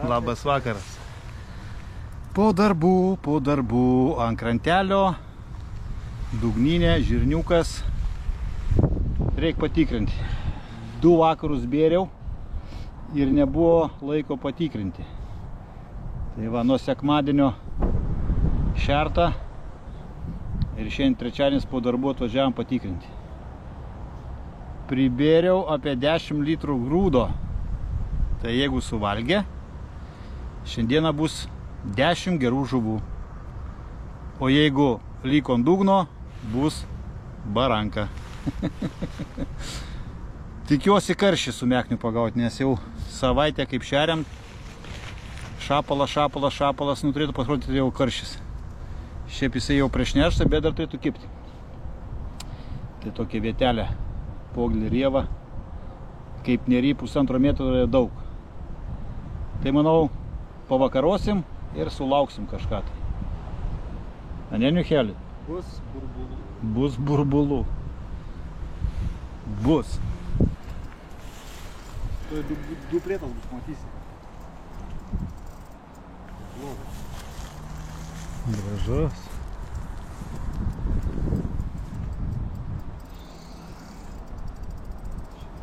Labas vakaras. Po darbų ant krantelio, dugninė, žirniukas. Reikia patikrinti. 2 vakarus bėriau ir nebuvo laiko patikrinti. Tai va, nuo sekmadienio šerta ir šiandien trečiadienis po darbų atvažiavom patikrinti. Pribėriau apie 10 litrų grūdo. Tai jeigu suvalgė, šiandieną bus 10 gerų žuvų. O jeigu liko ant dugno, bus baranka. Tikiuosi karšį su mekniu pagauti, nes jau savaitę kaip šeriam, šapalas, turėtų pasirodyti jau karšis. Šiaip jisai jau prieš nerštą, bet dar turėtų kibti. Tai tokia vietelė, Poglį rieva, kaip nery 1,5 metro yra daug. Tai manau, pavakarosim ir sulauksim kažką tai. Ane, Niucheli? Bus burbulų. Bus burbulų. Bus. Tai du prietas bus, matysi. Gražus.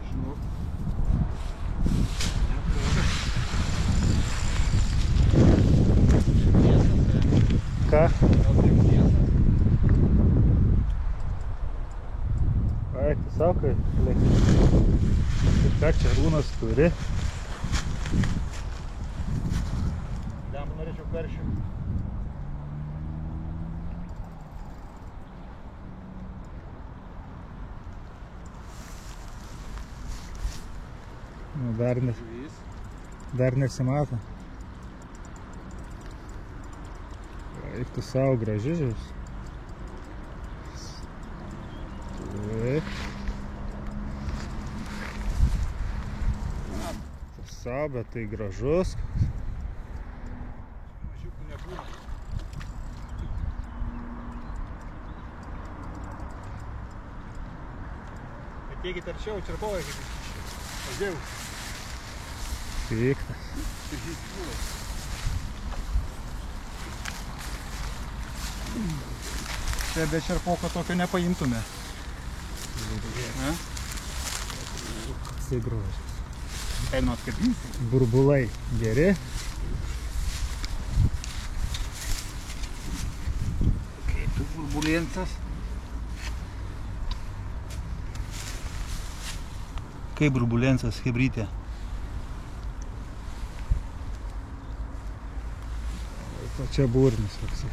Žinau. Ką? Ai, tu savo, kai ką čia Rūnas turi? Jam norėčiau karšių. Dar nesimato. Eik tu savo graži žuvis. Taip. Tu savo, bet tai gražus. Mažiukų nebūna. Ateikit arčiau, čerpovai kaip pažiūrėjau. Piktas. Čia be čerpoko tokio nepaimtume. Koksai grožis. Einu atkabinti. Burbulai geri. Kaip tu burbulėnsas? Kaip burbulėnsas hebrytė. O čia burnis toksai.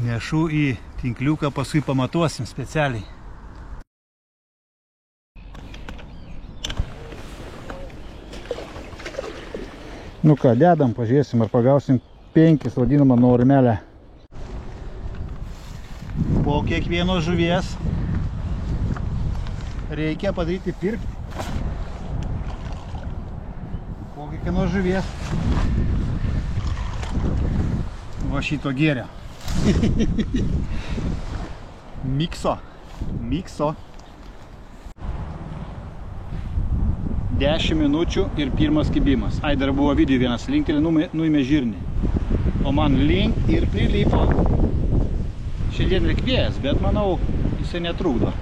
Nešu į tinkliuką, paskui pamatuosim specialiai. Nu ką, dedam, pažiūrėsim, ar pagausim 5 vadinamą normelę. Po kiekvieno žuvies reikia padaryti pirkti. Po kiekvieno žuvies va šito gėrio. Mikso. 10 minučių ir pirmas kibimas. Ai, dar buvo video vienas, linktelį nuėmė žirnį. O man link ir prilipo. Šiandien rekvėjas, bet manau, jisai netrukdo.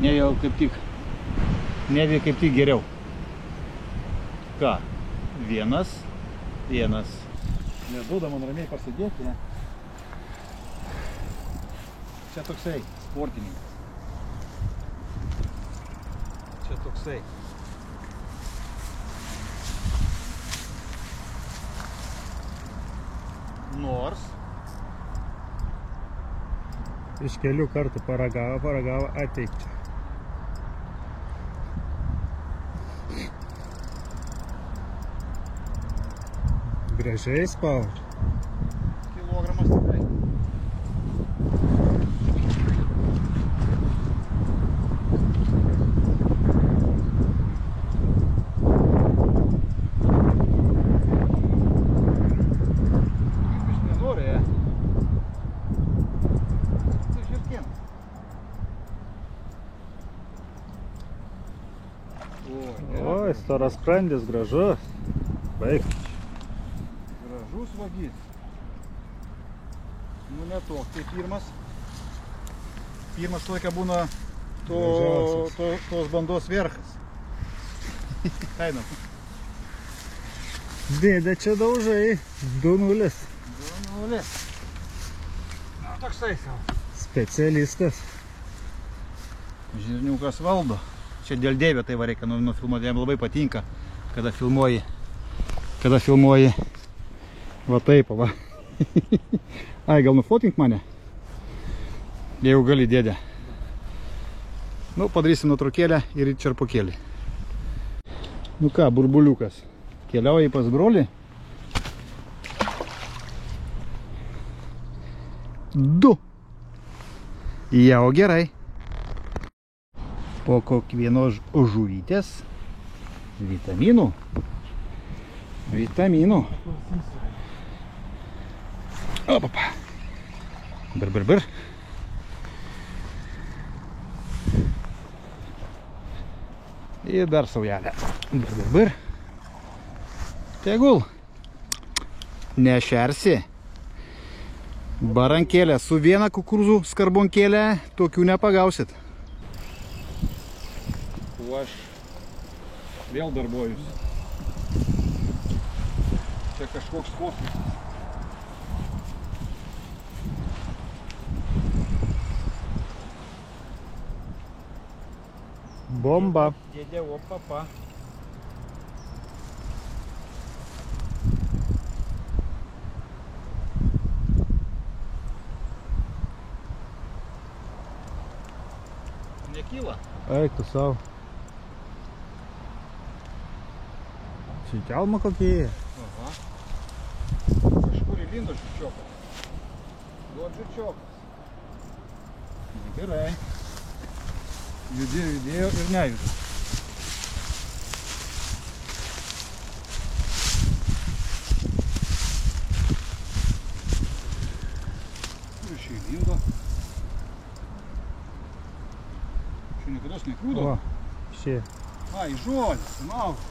Nevėl kaip tik geriau. Ką? Vienas. Neduoda man ramiai pasidėti, ne? Čia toksai sportininkas. Čia toksai. Nors iš kelių kartų paragavo, ateik čia. Gražiai spaudžia. Kilogramas tikrai. Aš nenoriu, ja. Tai žirkienas. Oi, storas skrandis gražus. Baig. pusvagį. Nu ne toks, tai pirmas. Pirmas laiką būna tos bandos verchas. Kaina. Dėdė čia daužai. 2-0. 2-0. Toksai savo. Specialistas. Žirniukas valdo. Čia dėl dėvio tai va reikia nufilmuoti. Jam labai patinka, kada filmuoji. Kada filmuoji. Va taip, va. Ai, gal nufotink mane? Jeigu gali, dėdė. Nu, padarysim nuotraukėlę ir čerpokėlį. Nu ką, burbuliukas. Keliauji pas brolį. 2. Jau gerai. Po kiekvienos žuvytės vitaminų. Opapa. Bir. Ir dar saujelę. Bir. Tegul. Nešersi. Barankėlę su viena kukurūzų skarbonkėlė, tokių nepagausit. O aš vėl darbuojusi. Čia kažkoks kosmosas. Bomba. Dėdė, opapa. Nekyla? Eik tu savo. Čia kelma kokie. Aha. Kažkur įlindo žičiokas. Duot žičiokas. Gerai. Judėjo ir nejuda. Ir čia įlindo. Čia niekada nekūdo. O, šie. Ai, žolis, maurus.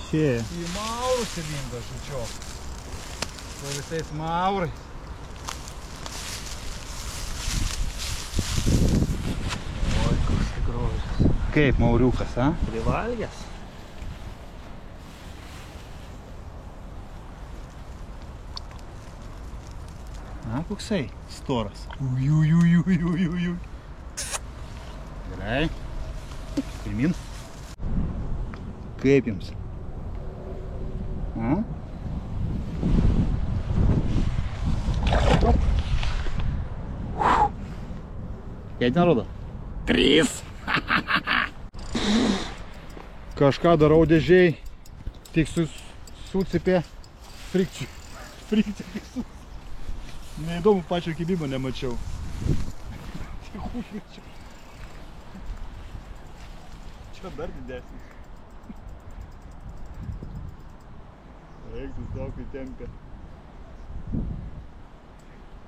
Šie. Į maurus įlindo žičiokas. Su visais maurais. Kaip mauriukas, a? Privalgęs. Na, koksai storas. Ujujujujujujujuj. Gerai. Pirmin. Kaip jums? A? Kiek ten rodo? 3. Kažką darau dėžiai, tik sucipė frikcija. Neįdomu, pačio kibimo nemačiau. Tik užmečiau. Čia dar didesnis. Reiktus daug įtempė.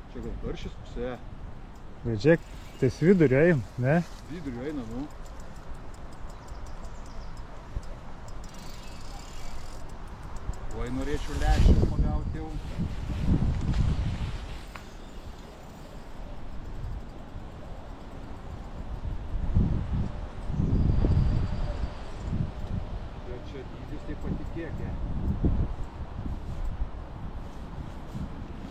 Čia gal karšis pusė. Bet žiūrėk, ties vidurio eim, ne? Vidurio eina, nu. Oi, norėčiau lęšį pagauti jau. Bet čia dydis, tai patikėk, ja.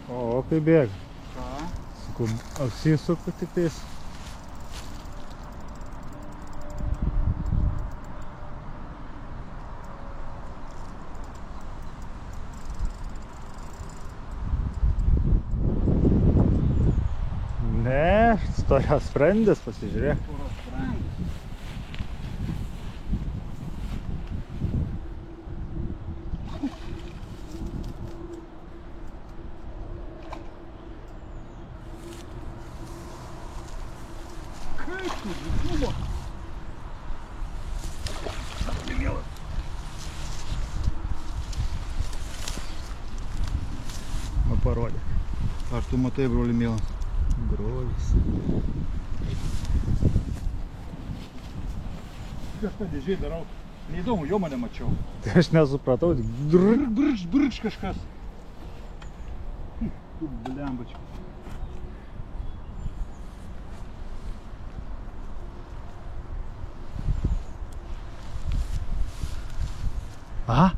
O, kaip bėga. Ką? Apsisuku tik tais. Ne, storas sprendės, pasižiūrėk. Storas sprendės. Kaip tu didžiulo? Man parodė. Ar tu matai, broli mielas? Brolis. Kažką dėžiai darau. Neįdomu, jo mane mačiau. Tai aš nesupratau. Brč kažkas. Tu blembačka. A?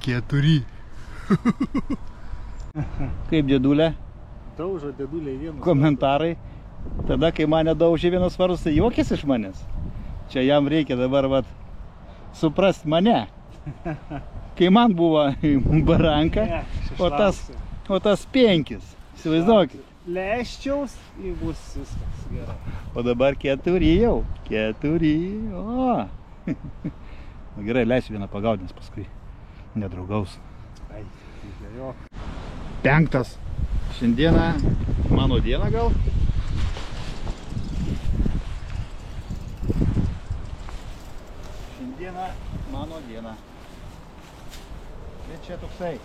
4. Kaip dėdulė? Daužo dėdulė vienas. Komentarai. Tada, kai mane daužė vienas varus, tai juokės iš manęs. Čia jam reikia dabar vat, suprast mane. Kai man buvo baranka, o tas 5. Įsivaizduokit. Leščiaus ir bus viskas gerai. O dabar 4 jau. 4. O. Nu, gerai, leisiu vieną pagaudinės paskui. Nedraugaus. Ai, jo. 5. Šiandieną mano diena gal. Šiandieną mano diena. Bet čia toksai,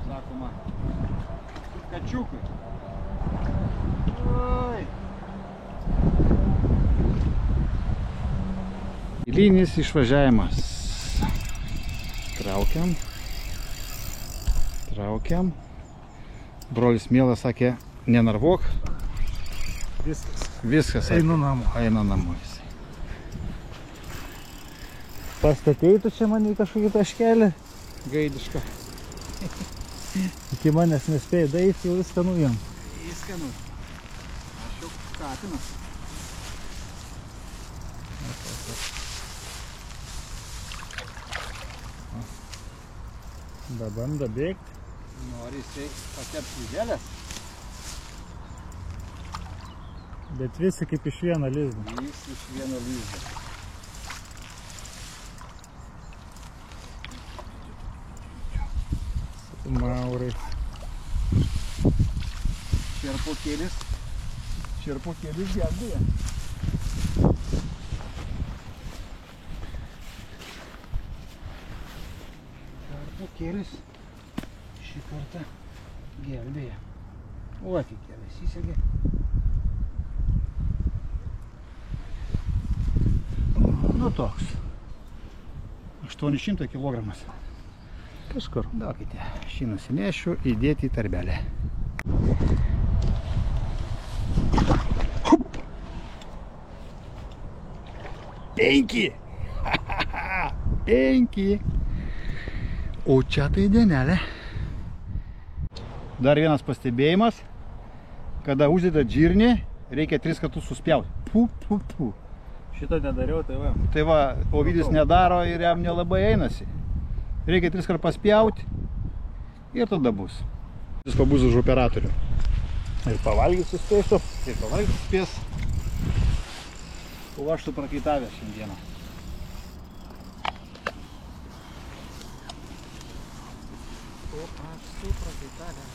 sakoma, kačiukui. Oi. Eilinis išvažiavimas. Traukiam. Brolis mielas sakė, nenarvok. Viskas. Einu namo. Eina namo jisai. Pastatėjai tu čia mane į kažkokį taškelį? Gaidiška. Iki manęs nespėjai daeiti, jau viską nuėjom. Viską nu. Aš jau katinas. Banda bėgti. Nori jisai patepti želės. Bet visi kaip iš vieno lizdo. Visi iš vieno lizdo. Maurai. Čerpokėlis gelbėja. Čerpokėlis šį kartą gelbėja. O, tik kelias įsegė. Nu toks. 800 kg. Kažkur. Daukite, šį nusinešiu įdėti į tarbelę. 5. 5. O čia tai dienelė. Dar vienas pastebėjimas. Kada uždeda džirnį, reikia 3 kartus suspjauti. Pu. Šitą nedariau, tai va. Tai va, Ovidis nedaro ir jam nelabai einasi. Reikia 3 kartus paspjauti ir tada bus. Jis pabus už operatorių. Ir pavalgys suspėsiu. Ir pavalgys suspės. O aš tu prakaitavęs šiandieną. O aš tu prakaitavęs.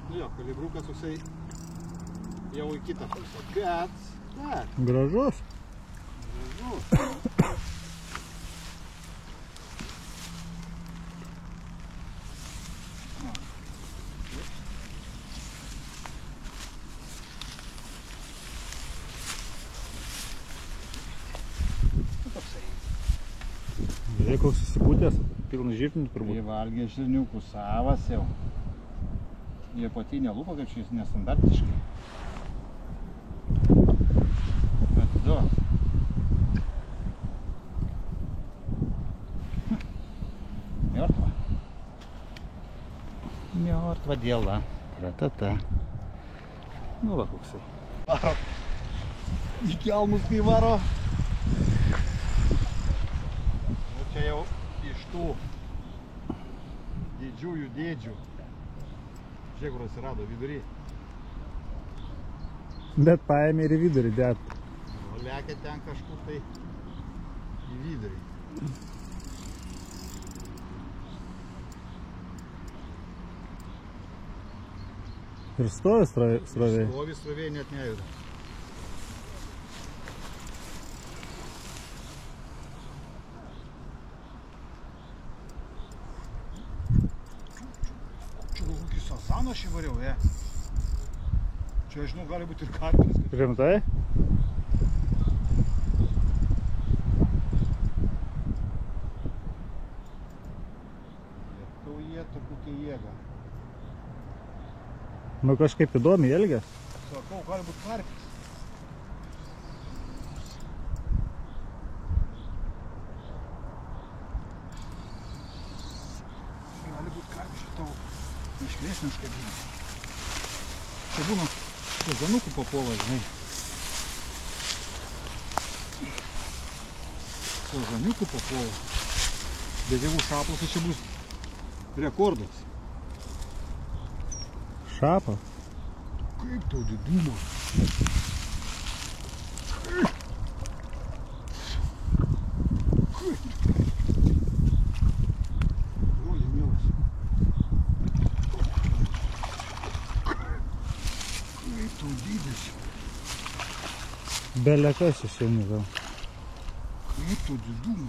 Jo, kalibrukas toksai jau į kitą pusę. Bet. Gražus. Žiūrėk, koks susipūtęs, pilnas žirnių turbūt. Jie valgė žirniukų savas jau. Jie apatinė lūpa, kad šis nestandartiškai. Bet du. Mертва. Mертva diela. Ratata. Nu va koksai. Varo. Į kelmus kai varo. Nu čia jau iš tų didžiųjų dėdžių. Žiūrėk, kur atsirado vidury. Bet paėmė ir į vidurį dėt. O lekia ten kažkur tai į vidurį. Ir stovi srovė. Stovi srovė net nejuda. Čia kokį sazano šį variau, Čia, žinau, gali būti ir karpis. Rimtai? Lietuvietų kokia jėga. Nu kažkaip įdomi elgės. Sakau, gali būti karpis. Gali būti karpis šitau. Iškviesnis kaip būna. Tai būna sezonukų papuola, žinai. Sezoniukų papuola. Bet jeigu šaplas, tai čia bus rekordas. Šapa? Kaip tau didumo? Oi, mielas. Kaip tau dydis? Belekas išeini gal. Kaip tau didumo,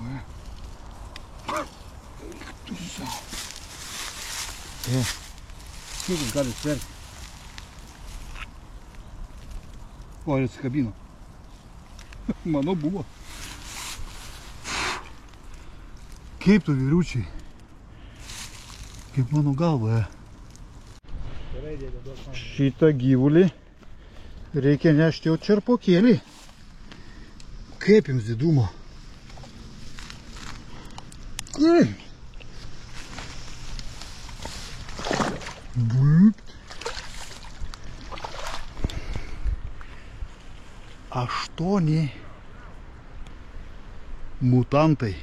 Eik tu savo. Kiek jis gali sverti? O, ir atsikabino. Mano buvo. Kaip tu vyriučiai? Kaip mano galva, Šitą gyvulį reikia nešti jau čerpokėlį. Kaip jums didumo? Kaip? Būpt. 8 mutantai.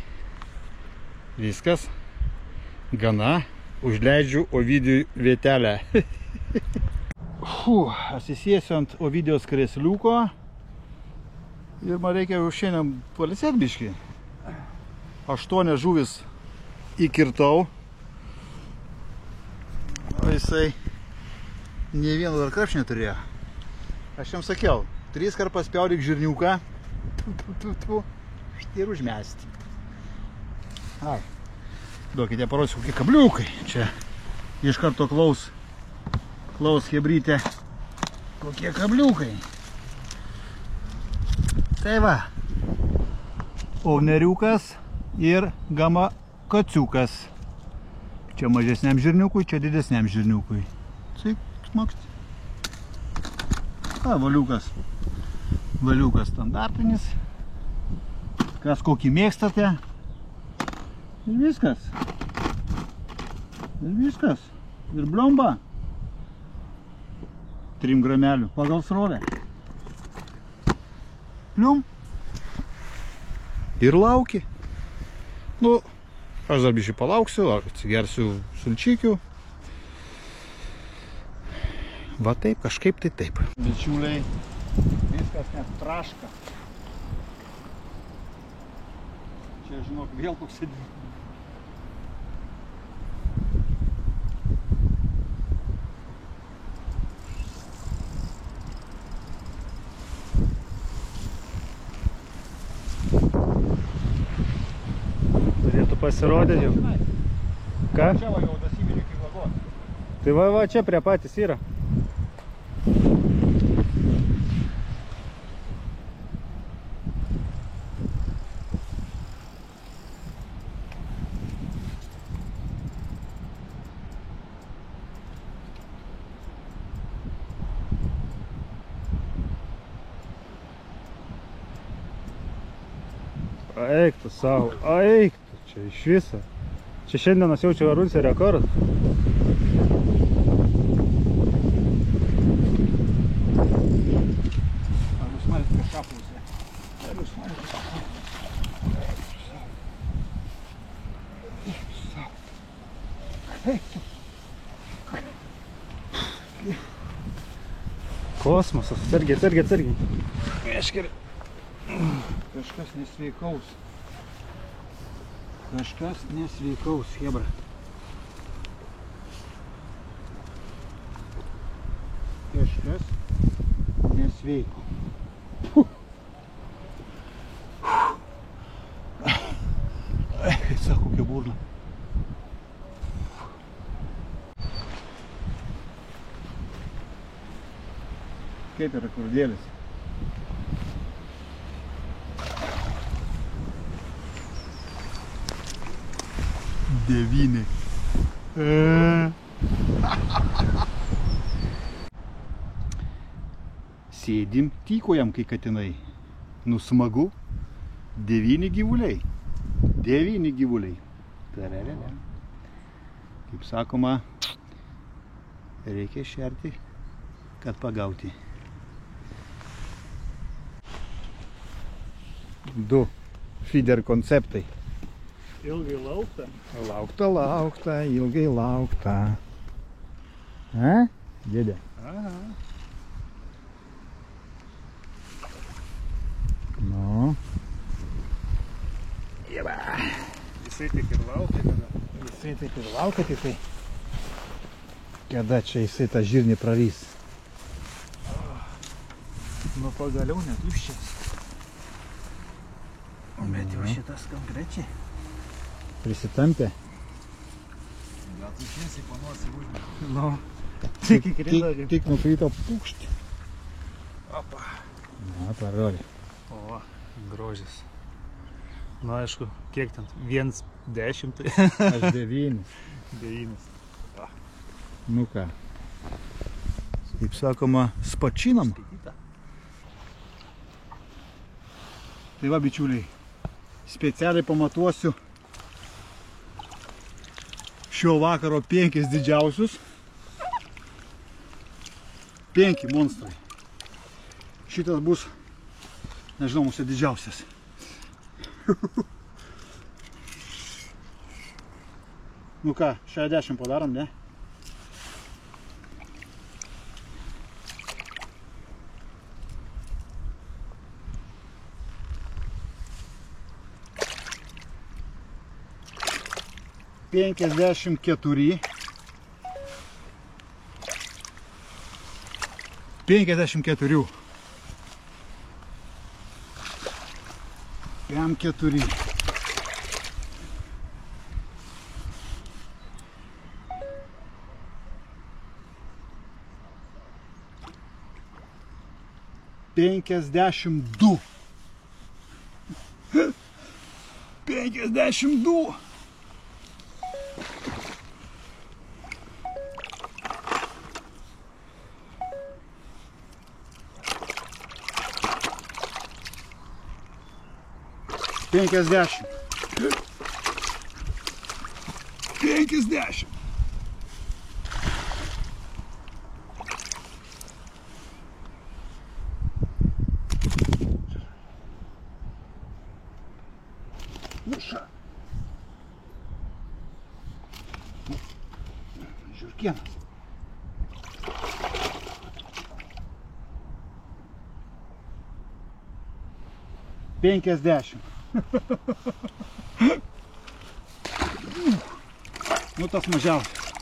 Viskas. Gana. Užleidžiu Ovidijui vietelę. Atsisėsiu ant Ovidijos kresliuko. Ir man reikia jau šiandien pailsėt biškį. 8 žuvis įkirtau. O jisai nė vieno dar krapšnio turėjo. Aš jam sakiau, 3 kart paspjaudyk žirniuką ir užmesti. Ai. Duokite, parodysiu, kokie kabliukai. Čia iš karto klaus hebrytė. Kokie kabliukai. Tai va. Ovneriukas ir gama kaciukas. Čia mažesniam žirniukui, čia didesniam žirniukui. Cik, smaksti. A, valiukas. Valiukas standartinis. Kas kokį mėgstate. Ir viskas. Ir viskas. Ir bliomba. 3 gramelių pagal srovę. Plium. Ir lauki. Nu, aš dar biškai palauksiu, atsigersiu sulčikių. Va taip, kažkaip tai taip. Bičiuliai, viskas net traška. Čia, žinok, vėl koks įdėlis. Turėtų pasirodyti jau. Ką? Čia va jau dasivynių iki vagos. Tai va, čia prie patys yra. Eik tu savo, eik tu čia iš viso. Čia šiandienas jaučiu Arunse rekordą. Ar jūs matėte kažką pusę? Ar jūs matėte kažką? Eik tu. Kosmosas, atsargiai. Meškeri. Kažkas nesveikaus. Kažkas nesveikaus, hebra. Kažkas nesveiko. Sako, kokia burna. Kaip yra kurdėlis? Devyni. Sėdim, tykojam, kai katinai. Nu smagu. 9 gyvuliai. 9 gyvuliai. Tararara. Kaip sakoma, reikia šerti, kad pagauti. 2 feeder konceptai. Ilgai laukta. Laukta, ilgai laukta. Dėdė? Aha. Nu. Jisai tik ir laukia tada. Jisai taip ir laukia tik tai. Kada čia jisai tą žirnį prarys? Nu pagaliau netuščias. Bet jau Mhm. šitas konkrečiai. Prisitampė. Gal tu tiesiai panosį užmė. Nu. Tik įkrito. Tik nukrito pukšt. Opa. Na, parodė. O, grožis. Na, aišku, kiek ten? 1,10 tai Aš 9. 9. Nu ką. Kaip sakoma, spačinam. Skaityta. Tai va, bičiuliai, specialiai pamatuosiu šio vakaro 5 didžiausius. 5 monstrai. Šitas bus, nežinau, mūsų didžiausias. Nu ką, 60 padarom, ne? Penkiasdešimt keturi. 54. Pem 4. Penkiasdešimt 2. 52. Penkiasdešimt. 50. Muša. Žiurkienas. Penkiasdešimt. Nu tas mažiausias.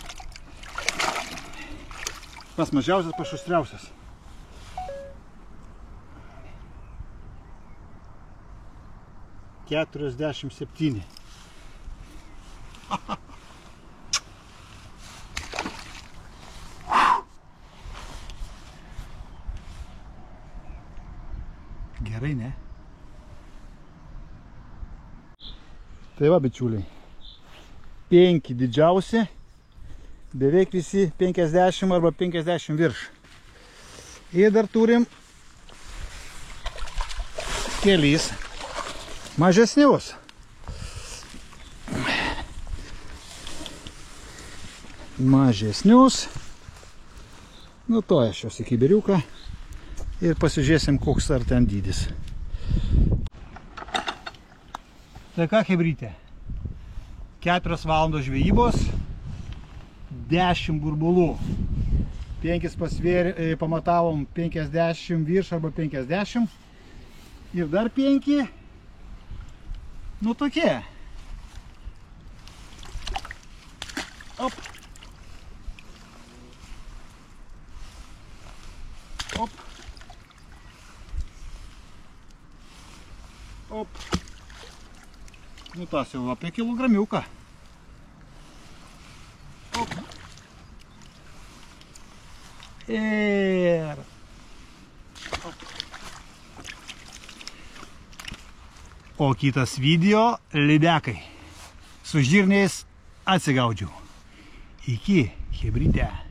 Pas mažiausias, pas šustriausias. Keturiasdešimt 7. Gerai, ne? Tai va, bičiuliai. 5 didžiausi, beveik visi 50 arba 50 virš. Ir dar turim kelis mažesnius. Mažesnius. Nu to aš juos į kibiriuką ir pasižiūrėsim, koks ar ten dydis. Tai ką, chebrytė? 4 valandos žvejybos, 10 burbulų. 5 pamatavom 50 virš arba 50. Ir dar 5, nu tokie. Op. Op. Op. Nu tas jau apie kilogramiuką. Op. Ir O kitas video lydekai. Su žirniais atsigaudžiau. Iki, chebryte.